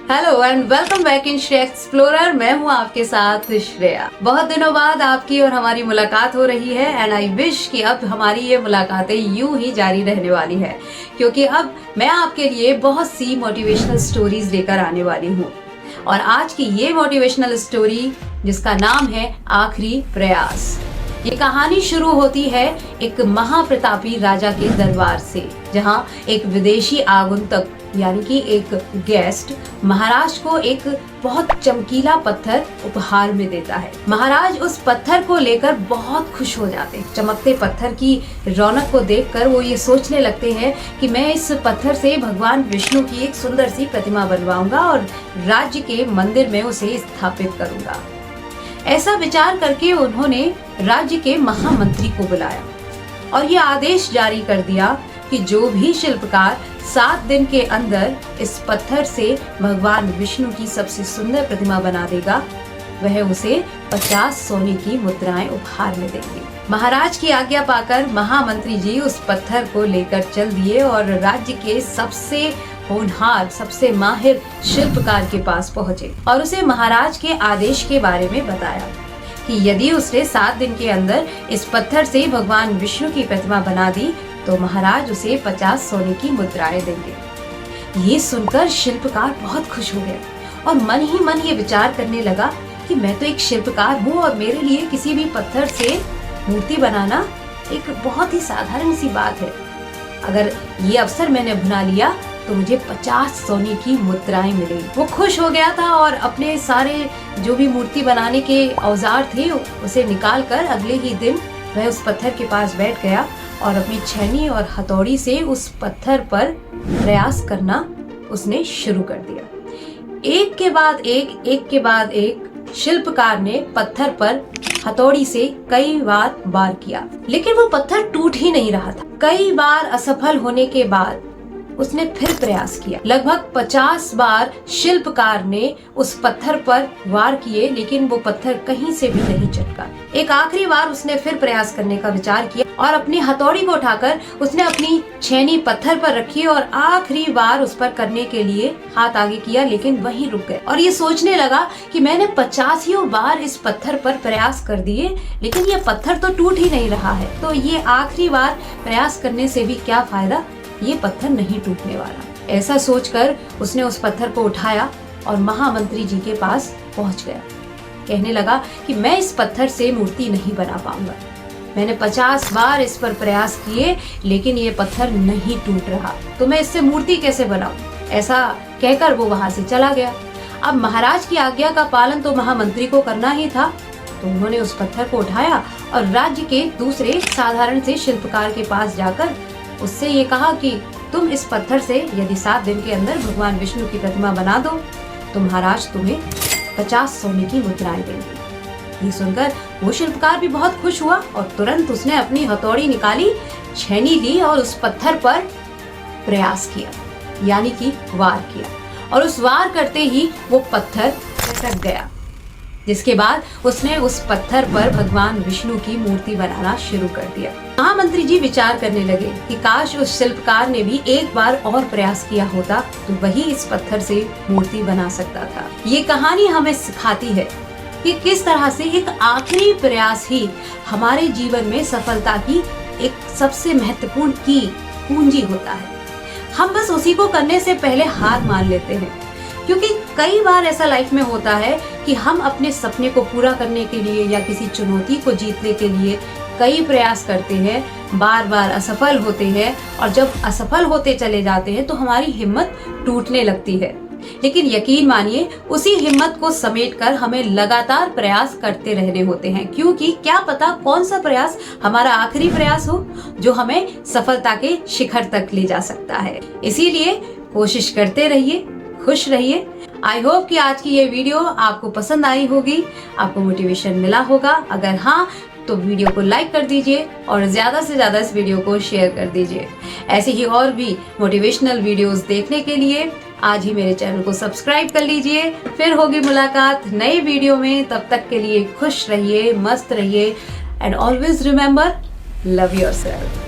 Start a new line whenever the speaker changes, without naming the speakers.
Hello and welcome back in Shreya explorer. मैं हूँ आपके साथ श्रेया। बहुत दिनों बाद आपकी और हमारी मुलाकात हो रही है एंड आई विश कि अब हमारी ये मुलाकातें यूं ही जारी रहने वाली है, क्योंकि अब मैं आपके लिए बहुत सी मोटिवेशनल स्टोरीज लेकर आने वाली हूँ। और आज की ये मोटिवेशनल स्टोरी जिसका नाम है आखिरी प्रयास। ये कहानी शुरू होती है एक महाप्रतापी राजा के दरबार से, जहाँ एक विदेशी आगंतुक यानी कि एक गेस्ट महाराज को एक बहुत चमकीला पत्थर उपहार में देता है। महाराज उस पत्थर को लेकर बहुत खुश हो जाते हैं। चमकते पत्थर की रौनक को देखकर वो ये सोचने लगते हैं कि मैं इस पत्थर से भगवान विष्णु की एक सुंदर सी प्रतिमा बनवाऊंगा और राज्य के मंदिर में उसे स्थापित करूंगा। ऐसा विचार करके उन्होंने राज्य के महामंत्री को बुलाया और ये आदेश जारी कर दिया कि जो भी शिल्पकार 7 दिन के अंदर इस पत्थर से भगवान विष्णु की सबसे सुंदर प्रतिमा बना देगा, वह उसे 50 सोने की मुद्राएं उपहार में देंगे। महाराज की आज्ञा पाकर महामंत्री जी उस पत्थर को लेकर चल दिए और राज्य के सबसे होनहार, सबसे माहिर शिल्पकार के पास पहुंचे और उसे महाराज के आदेश के बारे में बताया कि यदि उसने 7 दिन के अंदर इस पत्थर से भगवान विष्णु की प्रतिमा बना दी तो महाराज उसे 50 सोने की मुद्राएं देंगे। ये सुनकर शिल्पकार बहुत खुश हो गया और मन ही मन ये विचार करने लगा कि मैं तो एक शिल्पकार हूँ और मेरे लिए किसी भी पत्थर से मूर्ति बनाना एक बहुत ही साधारण सी बात है। अगर ये अवसर मैंने भुना लिया तो मुझे 50 सोने की मुद्राएं मिलेंगी। वो खुश हो गया था और अपने सारे जो भी मूर्ति बनाने के औजार थे उसे निकाल कर अगले ही दिन वह उस पत्थर के पास बैठ गया और अपनी छेनी और हथौड़ी से उस पत्थर पर प्रयास करना उसने शुरू कर दिया। एक के बाद एक शिल्पकार ने पत्थर पर हथौड़ी से कई बार वार किया, लेकिन वो पत्थर टूट ही नहीं रहा था। कई बार असफल होने के बाद उसने फिर प्रयास किया। लगभग 50 बार शिल्पकार ने उस पत्थर पर वार किए, लेकिन वो पत्थर कहीं से भी नहीं चटका। एक आखिरी बार उसने फिर प्रयास करने का विचार किया और अपनी हथौड़ी को उठाकर उसने अपनी छेनी पत्थर पर रखी और आखिरी बार उस पर करने के लिए हाथ आगे किया, लेकिन वहीं रुक गए और ये सोचने लगा कि मैंने 50 बार इस पत्थर पर प्रयास कर दिए, लेकिन ये पत्थर तो टूट ही नहीं रहा है, तो ये आखिरी बार प्रयास करने से भी क्या फायदा, ये पत्थर नहीं टूटने वाला। ऐसा सोचकर उसने उस पत्थर को उठाया और महामंत्री जी के पास पहुंच गया। कहने लगा कि मैं इस पत्थर से मूर्ति नहीं बना पाऊंगा। मैंने 50 बार इस पर प्रयास किए, लेकिन ये पत्थर नहीं टूट रहा, तो मैं इससे मूर्ति कैसे बनाऊं? ऐसा कहकर वो वहां से चला गया। अब महाराज की आज्ञा का पालन तो महामंत्री को करना ही था, तो उन्होंने उस पत्थर को उठाया और राज्य के दूसरे साधारण से शिल्पकार के पास जाकर उससे ये कहा कि तुम इस पत्थर से यदि 7 दिन के अंदर भगवान विष्णु की प्रतिमा बना दो तो महाराज तुम्हें 50 सोने की मुद्राएं देंगे। ये सुनकर वो शिल्पकार भी बहुत खुश हुआ और तुरंत उसने अपनी हथौड़ी निकाली, छेनी ली और उस पत्थर पर प्रयास किया, यानी कि वार किया, और उस वार करते ही वो पत्थर खसक गया। जिसके बाद उसने उस पत्थर पर भगवान विष्णु की मूर्ति बनाना शुरू कर दिया। महामंत्री जी विचार करने लगे कि काश उस शिल्पकार ने भी एक बार और प्रयास किया होता तो वही इस पत्थर से मूर्ति बना सकता था। ये कहानी हमें सिखाती है कि किस तरह से एक आखिरी प्रयास ही हमारे जीवन में सफलता की एक सबसे महत्वपूर्ण की पूंजी होता है। हम बस उसी को करने से पहले हार मान लेते हैं, क्योंकि कई बार ऐसा लाइफ में होता है कि हम अपने सपने को पूरा करने के लिए या किसी चुनौती को जीतने के लिए कई प्रयास करते हैं, बार बार असफल होते हैं और जब असफल होते चले जाते हैं तो हमारी हिम्मत टूटने लगती है। लेकिन यकीन मानिए उसी हिम्मत को समेटकर हमें लगातार प्रयास करते रहने होते हैं, क्योंकि क्या पता कौन सा प्रयास हमारा आखिरी प्रयास हो जो हमें सफलता के शिखर तक ले जा सकता है। इसीलिए कोशिश करते रहिए, खुश रहिए। आई होप कि आज की ये वीडियो आपको पसंद आई होगी, आपको मोटिवेशन मिला होगा। अगर हाँ तो वीडियो को लाइक कर दीजिए और ज्यादा से ज्यादा इस वीडियो को शेयर कर दीजिए। ऐसे ही और भी मोटिवेशनल वीडियोस देखने के लिए आज ही मेरे चैनल को सब्सक्राइब कर लीजिए। फिर होगी मुलाकात नए वीडियो में, तब तक के लिए खुश रहिए, मस्त रहिए and always remember, love yourself.